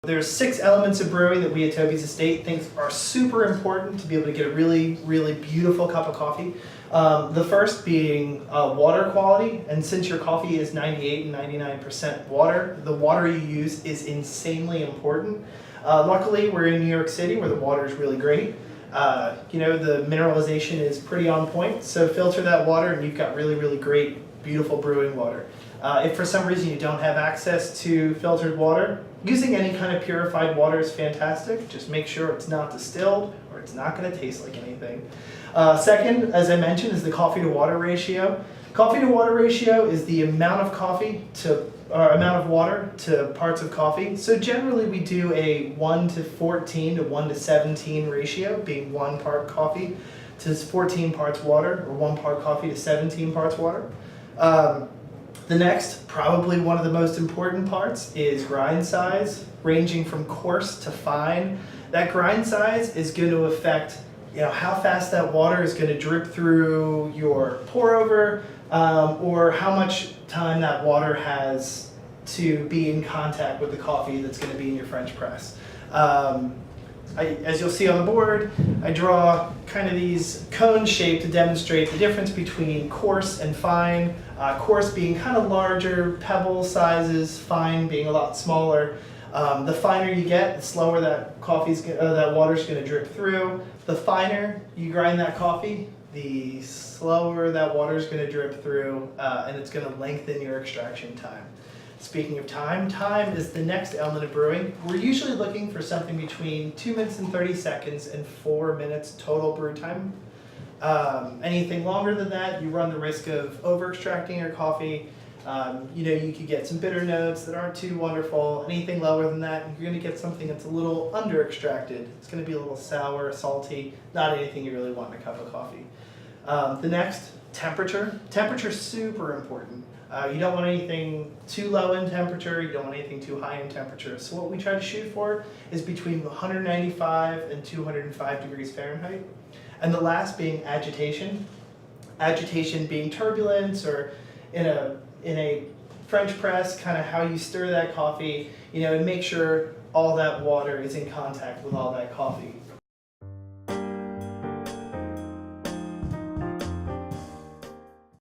There's 6 elements of brewing that we at Toby's Estate think are super important to be able to get a really, really beautiful cup of coffee. The first being water quality, and since your coffee is 98 and 99% water, the water you use is insanely important. Luckily, we're in New York City where the water is really great. The mineralization is pretty on point, so filter that water and you've got really, really great, beautiful brewing water. If for some reason you don't have access to filtered water, using any kind of purified water is fantastic. Just make sure it's not distilled or it's not going to taste like anything. Second, as I mentioned, is the coffee to water ratio. Coffee to water ratio is the amount of amount of water to parts of coffee. So generally we do a 1 to 14 to 1 to 17 ratio, being 1 part coffee to 14 parts water, or 1 part coffee to 17 parts water. The next, probably one of the most important parts, is grind size, ranging from coarse to fine. That grind size is going to affect how fast that water is going to drip through your pour over, or how much time that water has to be in contact with the coffee that's going to be in your French press. As you'll see on the board, I draw kind of these cone shape to demonstrate the difference between coarse and fine. Coarse being kind of larger pebble sizes, fine being a lot smaller. The finer you get, the slower that water's going to drip through. The finer you grind that coffee, the slower that water's going to drip through, and it's going to lengthen your extraction time. Speaking of time, time is the next element of brewing. We're usually looking for something between 2 minutes and 30 seconds and 4 minutes total brew time. Anything longer than that, you run the risk of over-extracting your coffee. You could get some bitter notes that aren't too wonderful. Anything lower than that, you're going to get something that's a little under-extracted. It's going to be a little sour, salty, not anything you really want in a cup of coffee. The next, temperature. Temperature is super important. You don't want anything too low in temperature, you don't want anything too high in temperature. So what we try to shoot for is between 195 and 205 degrees Fahrenheit. And the last being agitation. Agitation being turbulence, or in a French press, kind of how you stir that coffee, and make sure all that water is in contact with all that coffee.